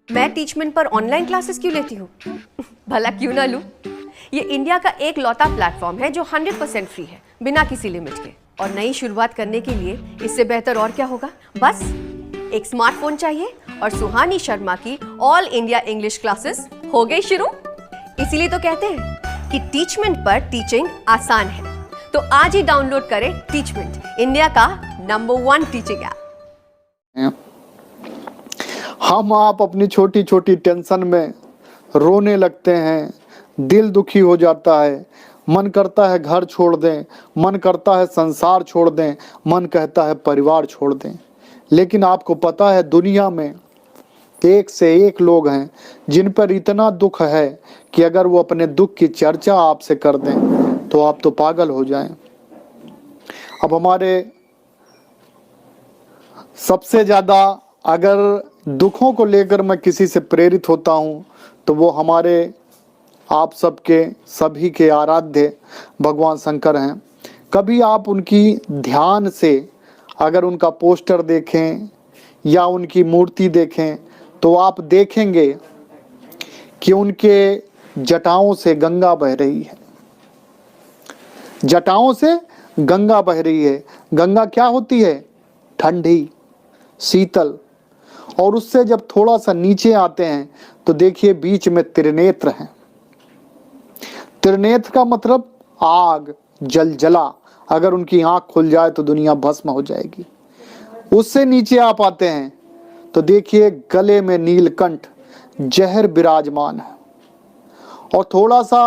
मैं टीचमेंट पर online classes क्यों लेती हूँ? भला क्यों ना लूँ? ये इंडिया का एक लौता प्लेटफॉर्म है जो 100% फ्री है, बिना किसी लिमिट के। और नई शुरुआत करने के लिए इससे बेहतर और क्या होगा? बस एक स्मार्टफोन चाहिए और सुहानी शर्मा की ऑल इंडिया इंग्लिश क्लासेस हो गई शुरू। इसीलिए तो कहते हैं कि टीचमेंट पर टीचिंग आसान है। तो आज ही डाउनलोड करें टीचमेंट, इंडिया का नंबर 1 टीचिंग ऐप। हम आप अपनी छोटी छोटी टेंशन में रोने लगते हैं, दिल दुखी हो जाता है, मन करता है घर छोड़ दें, मन करता है संसार छोड़ दें, मन कहता है परिवार छोड़ दें। लेकिन आपको पता है दुनिया में एक से एक लोग हैं जिन पर इतना दुख है कि अगर वो अपने दुख की चर्चा आपसे कर दें तो आप तो पागल हो जाएं। अब हमारे सबसे ज़्यादा अगर दुखों को लेकर मैं किसी से प्रेरित होता हूँ तो वो हमारे आप सबके सभी के आराध्य भगवान शंकर हैं। कभी आप उनकी ध्यान से अगर उनका पोस्टर देखें या उनकी मूर्ति देखें तो आप देखेंगे कि उनके जटाओं से गंगा बह रही है। जटाओं से गंगा बह रही है। गंगा क्या होती है? ठंडी, शीतल। और उससे जब थोड़ा सा नीचे आते हैं तो देखिए बीच में त्रिनेत्र हैं। त्रिनेत्र का मतलब आग, जलजला। अगर उनकी आंख खुल जाए तो दुनिया भस्म हो जाएगी। उससे नीचे आप आते हैं तो देखिए गले में नीलकंठ, जहर विराजमान है। और थोड़ा सा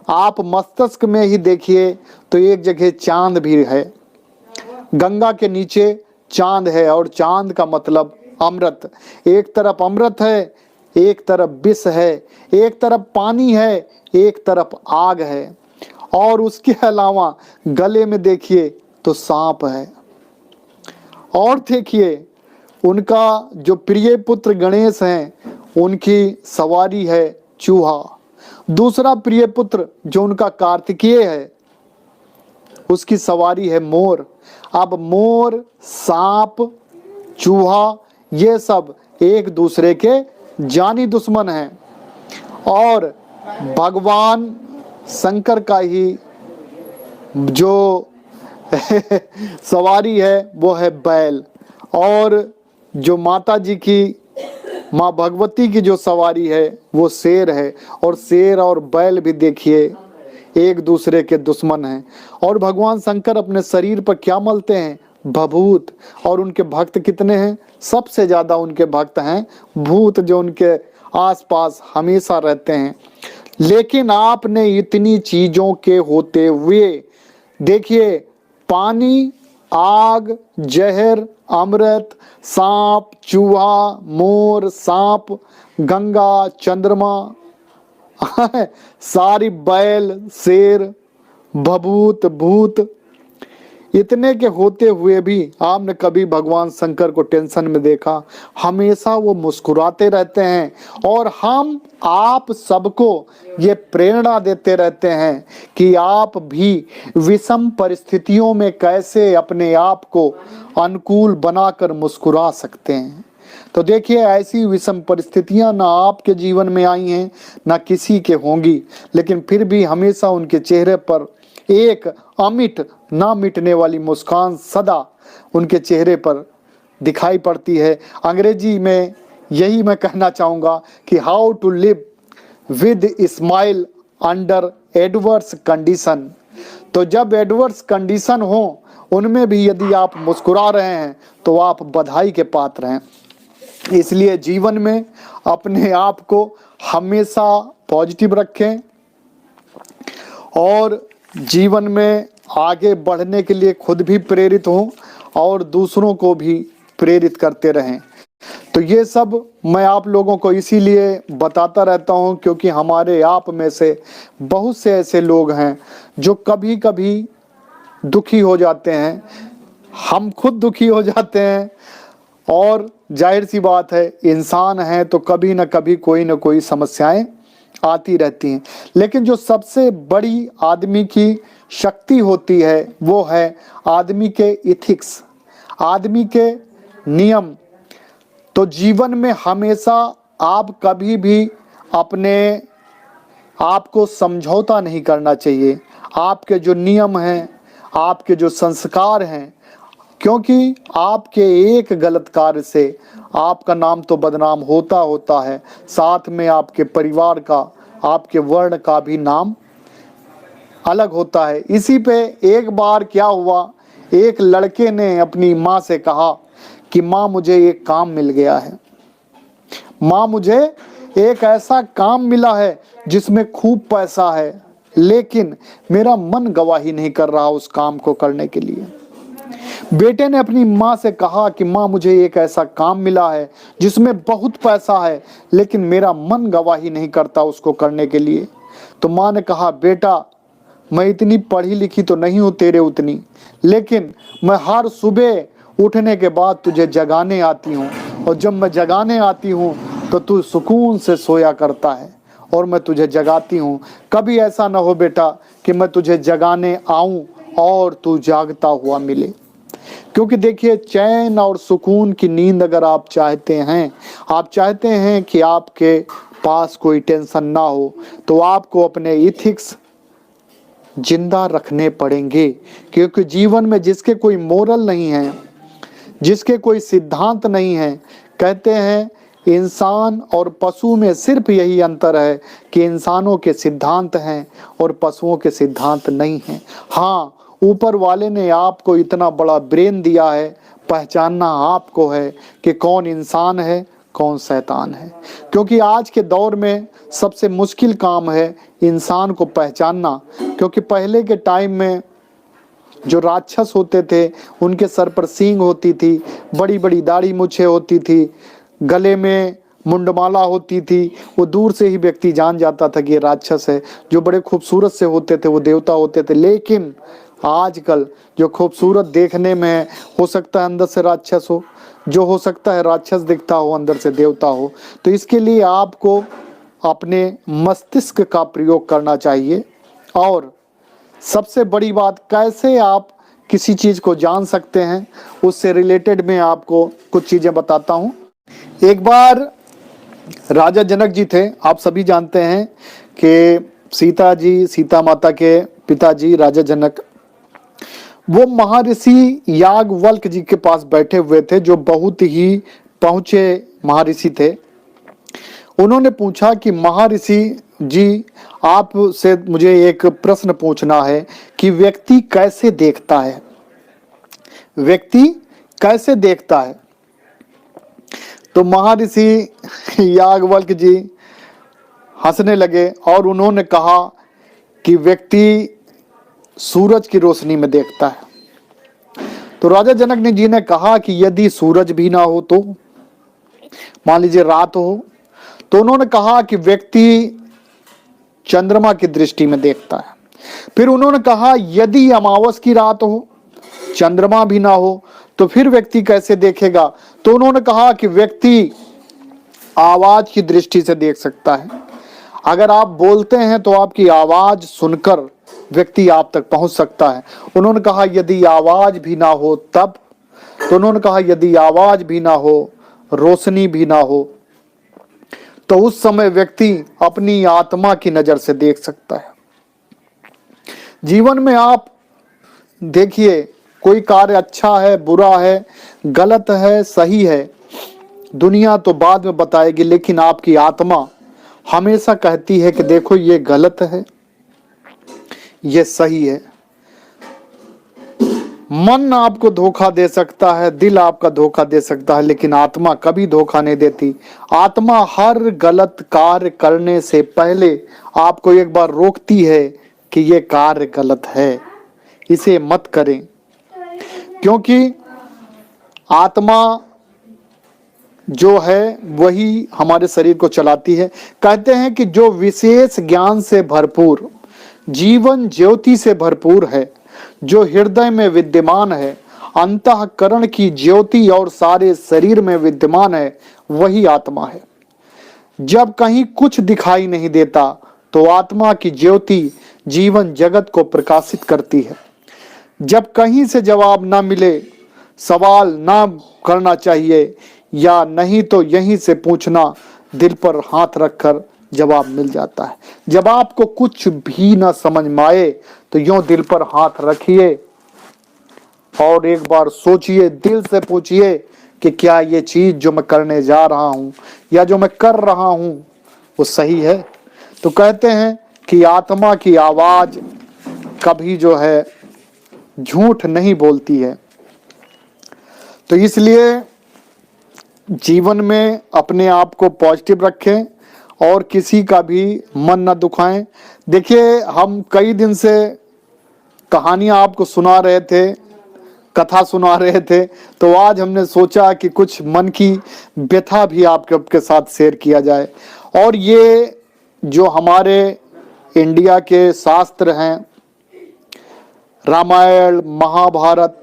आप मस्तिष्क में ही देखिए तो एक जगह चांद भी है। गंगा के नीचे चांद है और चांद का मतलब अमृत। एक तरफ अमृत है, एक तरफ विष है, एक तरफ पानी है, एक तरफ आग है। और उसके अलावा गले में देखिए तो सांप है। और देखिए उनका जो प्रिय पुत्र गणेश हैं उनकी सवारी है चूहा। दूसरा प्रिय पुत्र जो उनका कार्तिकेय है उसकी सवारी है मोर। अब मोर, सांप, चूहा ये सब एक दूसरे के जानी दुश्मन हैं। और भगवान शंकर का ही जो सवारी है वो है बैल। और जो माता जी की, माँ भगवती की जो सवारी है वो शेर है। और शेर और बैल भी देखिए एक दूसरे के दुश्मन हैं। और भगवान शंकर अपने शरीर पर क्या मलते हैं? भभूत। और उनके भक्त कितने हैं? सबसे ज्यादा उनके भक्त हैं भूत, जो उनके आसपास हमेशा रहते हैं। लेकिन आपने इतनी चीजों के होते हुए देखिए पानी, आग, जहर, अमृत, सांप, चूहा, मोर, सांप, गंगा, चंद्रमा सारी बैल, शेर, भभूत, भूत, इतने के होते हुए भी आपने कभी भगवान शंकर को टेंशन में देखा? हमेशा वो मुस्कुराते रहते हैं। और हम आप सबको ये प्रेरणा देते रहते हैं कि आप भी विषम परिस्थितियों में कैसे अपने आप को अनुकूल बनाकर मुस्कुरा सकते हैं। तो देखिए ऐसी विषम परिस्थितियां ना आपके जीवन में आई हैं ना किसी के होंगी, लेकिन फिर भी हमेशा उनके चेहरे पर एक अमिट ना मिटने वाली मुस्कान सदा उनके चेहरे पर दिखाई पड़ती है। अंग्रेजी में यही मैं कहना चाहूँगा कि how to live with smile under adverse condition. तो जब एडवर्स कंडीशन हो उनमें भी यदि आप मुस्कुरा रहे हैं तो आप बधाई के पात्र हैं। इसलिए जीवन में अपने आप को हमेशा पॉजिटिव रखें और जीवन में आगे बढ़ने के लिए खुद भी प्रेरित हों और दूसरों को भी प्रेरित करते रहें। तो ये सब मैं आप लोगों को इसीलिए बताता रहता हूं क्योंकि हमारे आप में से बहुत से ऐसे लोग हैं जो कभी कभी दुखी हो जाते हैं। हम खुद दुखी हो जाते हैं और जाहिर सी बात है इंसान है तो कभी ना कभी कोई ना कोई समस्याएं आती रहती हैं। लेकिन जो सबसे बड़ी आदमी की शक्ति होती है वो है आदमी के इथिक्स, आदमी के नियम। तो जीवन में हमेशा आप कभी भी अपने आप को समझौता नहीं करना चाहिए। आपके जो नियम हैं, आपके जो संस्कार हैं, क्योंकि आपके एक गलत कार्य से आपका नाम तो बदनाम होता होता है, साथ में आपके परिवार का, आपके वर्ण का भी नाम अलग होता है। इसी पे एक बार क्या हुआ, एक लड़के ने अपनी माँ से कहा कि माँ मुझे एक काम मिल गया है, माँ मुझे एक ऐसा काम मिला है जिसमें खूब पैसा है, लेकिन मेरा मन गवाही नहीं कर रहा उस काम को करने के लिए। बेटे ने अपनी माँ से कहा कि माँ मुझे एक ऐसा काम मिला है जिसमें बहुत पैसा है, लेकिन मेरा मन गवाही नहीं करता उसको करने के लिए। तो माँ ने कहा, बेटा मैं इतनी पढ़ी लिखी तो नहीं हूँ तेरे उतनी, लेकिन मैं हर सुबह उठने के बाद तुझे जगाने आती हूँ, और जब मैं जगाने आती हूँ तो तू सुकून से सोया करता है और मैं तुझे जगाती हूँ। कभी ऐसा ना हो बेटा कि मैं तुझे जगाने आऊँ और तू जागता हुआ मिले। क्योंकि देखिए, चैन और सुकून की नींद अगर आप चाहते हैं, आप चाहते हैं कि आपके पास कोई टेंशन ना हो, तो आपको अपने इथिक्स जिंदा रखने पड़ेंगे। क्योंकि जीवन में जिसके कोई मोरल नहीं है, जिसके कोई सिद्धांत नहीं है, कहते हैं इंसान और पशु में सिर्फ यही अंतर है कि इंसानों के सिद्धांत हैं और पशुओं के सिद्धांत नहीं हैं। हाँ, ऊपर वाले ने आपको इतना बड़ा ब्रेन दिया है, पहचानना आपको है कि कौन इंसान है, कौन शैतान है। क्योंकि आज के दौर में सबसे मुश्किल काम है इंसान को पहचानना। क्योंकि पहले के टाइम में जो राक्षस होते थे, उनके सर पर सींग होती थी, बड़ी बड़ी दाढ़ी मूछें होती थी, गले में मुंडमाला होती थी, वो दूर से ही व्यक्ति जान जाता था कि ये राक्षस है। जो बड़े खूबसूरत से होते थे वो देवता होते थे। लेकिन आजकल जो खूबसूरत देखने में है, हो सकता है अंदर से राक्षस हो, जो हो सकता है राक्षस दिखता हो अंदर से देवता हो। तो इसके लिए आपको अपने मस्तिष्क का प्रयोग करना चाहिए। और सबसे बड़ी बात, कैसे आप किसी चीज को जान सकते हैं, उससे रिलेटेड मैं आपको कुछ चीजें बताता हूं। एक बार राजा जनक जी थे, आप सभी जानते हैं कि सीता माता के पिताजी राजा जनक, वो महर्षि याज्ञवल्क्य जी के पास बैठे हुए थे, जो बहुत ही पहुंचे महर्षि थे। उन्होंने पूछा कि महर्षि जी, आपसे मुझे एक प्रश्न पूछना है कि व्यक्ति कैसे देखता है, व्यक्ति कैसे देखता है। तो महर्षि याज्ञवल्क्य जी हंसने लगे और उन्होंने कहा कि व्यक्ति सूरज की रोशनी में देखता है। तो राजा जनक जी ने कहा कि यदि सूरज भी ना हो तो, मान लीजिए रात हो, तो उन्होंने कहा कि व्यक्ति चंद्रमा की दृष्टि में देखता है। फिर उन्होंने कहा यदि अमावस की रात हो, चंद्रमा भी ना हो, तो फिर व्यक्ति कैसे देखेगा। तो उन्होंने कहा कि व्यक्ति आवाज की दृष्टि से देख सकता है। अगर आप बोलते हैं तो आपकी आवाज सुनकर व्यक्ति आप तक पहुंच सकता है। उन्होंने कहा यदि आवाज भी ना हो तब, तो उन्होंने कहा यदि आवाज भी ना हो, रोशनी भी ना हो, तो उस समय व्यक्ति अपनी आत्मा की नजर से देख सकता है। जीवन में आप देखिए, कोई कार्य अच्छा है, बुरा है, गलत है, सही है, दुनिया तो बाद में बताएगी, लेकिन आपकी आत्मा हमेशा कहती है कि देखो ये गलत है, ये सही है। मन आपको धोखा दे सकता है, दिल आपका धोखा दे सकता है, लेकिन आत्मा कभी धोखा नहीं देती। आत्मा हर गलत कार्य करने से पहले आपको एक बार रोकती है कि ये कार्य गलत है, इसे मत करें। क्योंकि आत्मा जो है वही हमारे शरीर को चलाती है। कहते हैं कि जो विशेष ज्ञान से भरपूर, जीवन ज्योति से भरपूर है, जो हृदय में विद्यमान है, अंतःकरण की ज्योति और सारे शरीर में विद्यमान है, वही आत्मा है। जब कहीं कुछ दिखाई नहीं देता तो आत्मा की ज्योति जीवन जगत को प्रकाशित करती है। जब कहीं से जवाब ना मिले, सवाल ना करना चाहिए, या नहीं तो यहीं से पूछना दिल पर हाथ रखकर जवाब मिल जाता है। जब आपको कुछ भी ना समझ में आए तो यूं दिल पर हाथ रखिए और एक बार सोचिए, दिल से पूछिए कि क्या ये चीज जो मैं करने जा रहा हूं या जो मैं कर रहा हूं वो सही है। तो कहते हैं कि आत्मा की आवाज कभी जो है झूठ नहीं बोलती है। तो इसलिए जीवन में अपने आप को पॉजिटिव रखें और किसी का भी मन न दुखाएं। देखिए, हम कई दिन से कहानियां आपको सुना रहे थे, कथा सुना रहे थे, तो आज हमने सोचा कि कुछ मन की व्यथा भी आपके साथ शेयर किया जाए। और ये जो हमारे इंडिया के शास्त्र हैं, रामायण, महाभारत,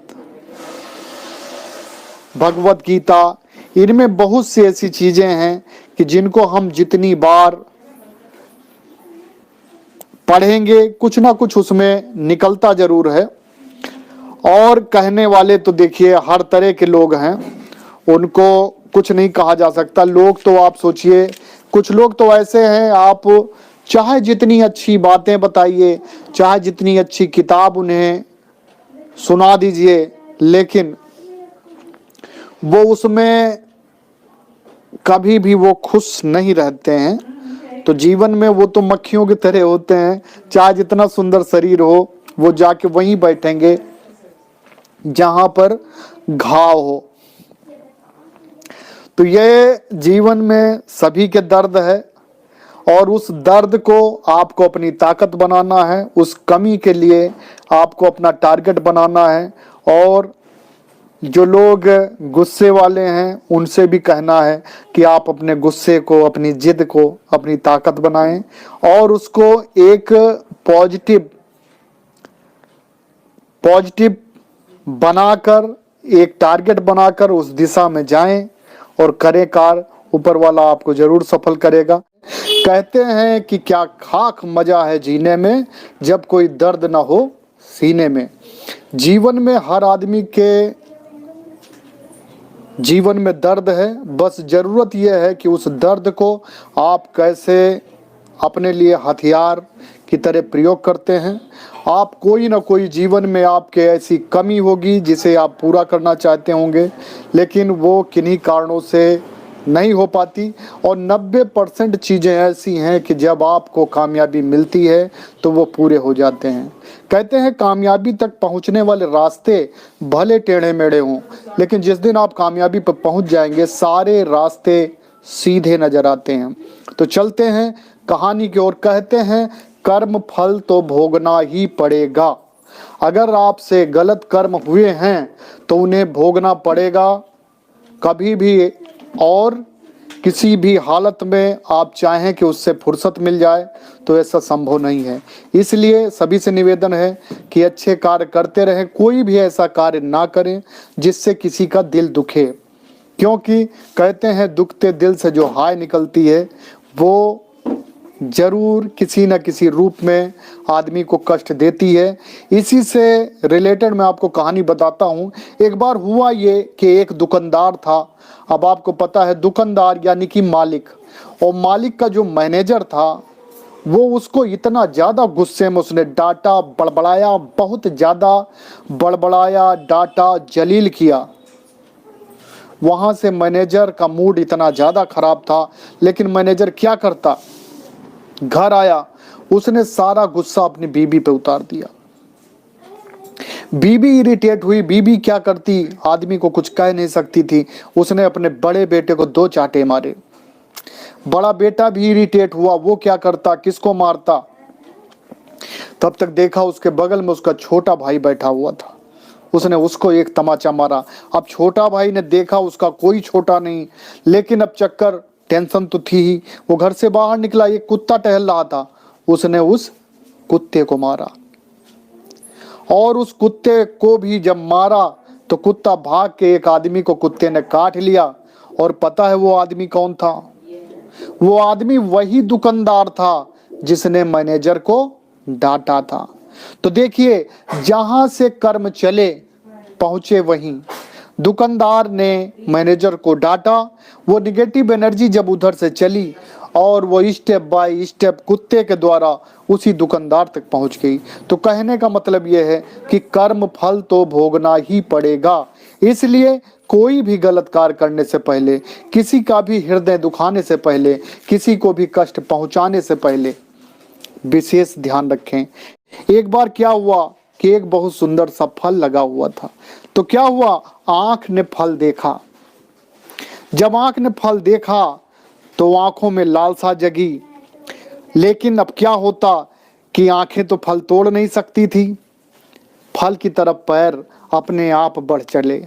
भगवत गीता, इनमें बहुत सी ऐसी चीजें हैं कि जिनको हम जितनी बार पढ़ेंगे कुछ ना कुछ उसमें निकलता जरूर है। और कहने वाले तो देखिए हर तरह के लोग हैं, उनको कुछ नहीं कहा जा सकता। लोग तो आप सोचिए, कुछ लोग तो ऐसे हैं, आप चाहे जितनी अच्छी बातें बताइए, चाहे जितनी अच्छी किताब उन्हें सुना दीजिए, लेकिन वो उसमें कभी भी वो खुश नहीं रहते हैं। तो जीवन में वो तो मक्खियों की तरह होते हैं, चाहे जितना सुंदर शरीर हो वो जाके वहीं बैठेंगे जहां पर घाव हो। तो ये जीवन में सभी के दर्द है और उस दर्द को आपको अपनी ताकत बनाना है, उस कमी के लिए आपको अपना टारगेट बनाना है। और जो लोग गुस्से वाले हैं उनसे भी कहना है कि आप अपने गुस्से को, अपनी जिद को अपनी ताकत बनाएं और उसको एक पॉजिटिव बनाकर, एक टारगेट बनाकर उस दिशा में जाएं और करें कार्य। ऊपर वाला आपको जरूर सफल करेगा। कहते हैं कि क्या खाक मजा है जीने में जब कोई दर्द ना हो सीने में। जीवन में हर आदमी के जीवन में दर्द है, बस जरूरत यह है कि उस दर्द को आप कैसे अपने लिए हथियार की तरह प्रयोग करते हैं। आप कोई ना कोई जीवन में आपके ऐसी कमी होगी जिसे आप पूरा करना चाहते होंगे, लेकिन वो किन्हीं कारणों से नहीं हो पाती। और 90% चीज़ें ऐसी हैं कि जब आपको कामयाबी मिलती है तो वो पूरे हो जाते हैं। कहते हैं कामयाबी तक पहुंचने वाले रास्ते भले टेढ़े मेढ़े हों, लेकिन जिस दिन आप कामयाबी पर पहुंच जाएंगे सारे रास्ते सीधे नजर आते हैं। तो चलते हैं कहानी की ओर। कहते हैं कर्म फल तो भोगना ही पड़ेगा। अगर आपसे गलत कर्म हुए हैं तो उन्हें भोगना पड़ेगा। कभी भी और किसी भी हालत में आप चाहें कि उससे फुर्सत मिल जाए तो ऐसा संभव नहीं है। इसलिए सभी से निवेदन है कि अच्छे कार्य करते रहें, कोई भी ऐसा कार्य ना करें जिससे किसी का दिल दुखे, क्योंकि कहते हैं दुखते दिल से जो हाय निकलती है वो जरूर किसी न किसी रूप में आदमी को कष्ट देती है। इसी से रिलेटेड मैं आपको कहानी बताता हूँ। एक बार हुआ ये कि एक दुकानदार था। अब आपको पता है दुकानदार यानी कि मालिक, और मालिक का जो मैनेजर था वो उसको इतना ज़्यादा गुस्से में उसने डांटा, बड़बड़ाया, बहुत ज़्यादा बड़बड़ाया, डांटा, जलील किया। वहाँ से मैनेजर का मूड इतना ज़्यादा खराब था, लेकिन मैनेजर क्या करता, घर आया, उसने सारा गुस्सा अपनी बीबी पे उतार दिया। बीबी इरिटेट हुई। बीबी क्या करती, आदमी को कुछ कह नहीं सकती थी, उसने अपने बड़े बेटे को 2 चांटे मारे। बड़ा बेटा भी इरिटेट हुआ, वो क्या करता, किसको मारता। तब तक देखा उसके बगल में उसका छोटा भाई बैठा हुआ था, उसने उसको एक तमाचा मारा। अब छोटा भाई ने देखा उसका कोई छोटा नहीं, लेकिन अब चक्कर टेंशन तो थी ही। वो घर से बाहर निकला, एक कुत्ता टहल रहा था, उसने उस कुत्ते को मारा। और उस कुत्ते को भी जब मारा तो कुत्ता भाग के एक आदमी को कुत्ते ने काट लिया। और पता है वो आदमी कौन था? वो आदमी वही दुकानदार था जिसने मैनेजर को डांटा था। तो देखिए, जहां से कर्म चले पहुंचे वहीं। दुकानदार ने मैनेजर को डांटा। वो निगेटिव एनर्जी जब उधर से चली और वो स्टेप बाय स्टेप कुत्ते के द्वारा उसी दुकानदार तक पहुंच गई। तो कहने का मतलब यह है कि कर्म फल तो भोगना ही पड़ेगा। इसलिए कोई भी गलत कार्य करने से पहले, किसी का भी हृदय दुखाने से पहले, किसी को भी कष्ट पहुंचाने से पहले विशेष ध्यान रखें। एक बार क्या हुआ कि एक बहुत सुंदर सा फल लगा हुआ था। तो क्या हुआ, आंख ने फल देखा। जब आंख ने फल देखा तो आंखों में लालसा जगी। लेकिन अब क्या होता कि आंखें तो फल तोड़ नहीं सकती थी। फल की तरफ पैर अपने आप बढ़ चले,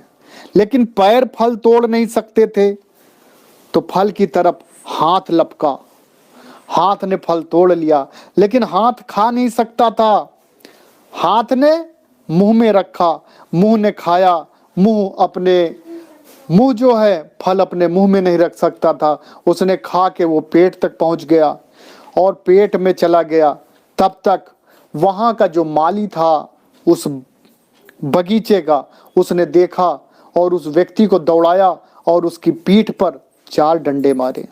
लेकिन पैर फल तोड़ नहीं सकते थे। तो फल की तरफ हाथ लपका, हाथ ने फल तोड़ लिया, लेकिन हाथ खा नहीं सकता था। हाथ ने मुंह में रखा, मुंह ने खाया, मुंह जो है फल अपने मुंह में नहीं रख सकता था। उसने खा के वो पेट तक पहुंच गया और पेट में चला गया। तब तक वहां का जो माली था उस बगीचे का, उसने देखा और उस व्यक्ति को दौड़ाया और उसकी पीठ पर 4 डंडे मारे।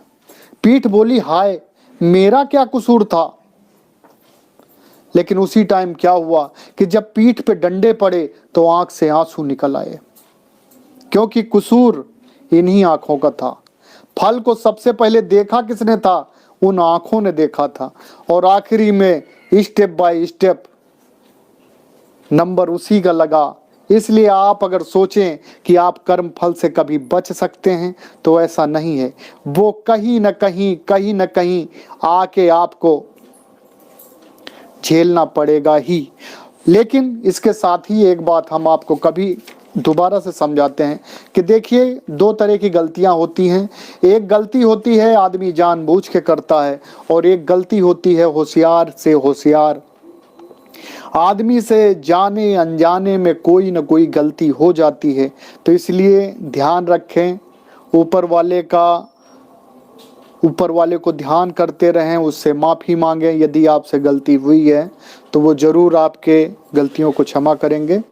पीठ बोली, हाय मेरा क्या कसूर था। लेकिन उसी टाइम क्या हुआ कि जब पीठ पे डंडे पड़े तो आंख से आंसू निकल आए, क्योंकि कसूर इन्हीं आंखों का था। फल को सबसे पहले देखा किसने था, उन आंखों ने देखा था। और आखिरी में स्टेप बाय स्टेप नंबर उसी का लगा। इसलिए आप अगर सोचें कि आप कर्म फल से कभी बच सकते हैं तो ऐसा नहीं है। वो कहीं न कहीं आके आपको झेलना पड़ेगा ही। लेकिन इसके साथ ही एक बात हम आपको कभी दोबारा से समझाते हैं कि देखिए 2 तरह की गलतियां होती हैं। एक गलती होती है आदमी जानबूझ के करता है, और एक गलती होती है होशियार से होशियार आदमी से। जाने अनजाने में कोई न कोई गलती हो जाती है। तो इसलिए ध्यान रखें, ऊपर वाले को ध्यान करते रहें, उससे माफ़ी मांगें। यदि आपसे गलती हुई है तो वो ज़रूर आपके गलतियों को क्षमा करेंगे।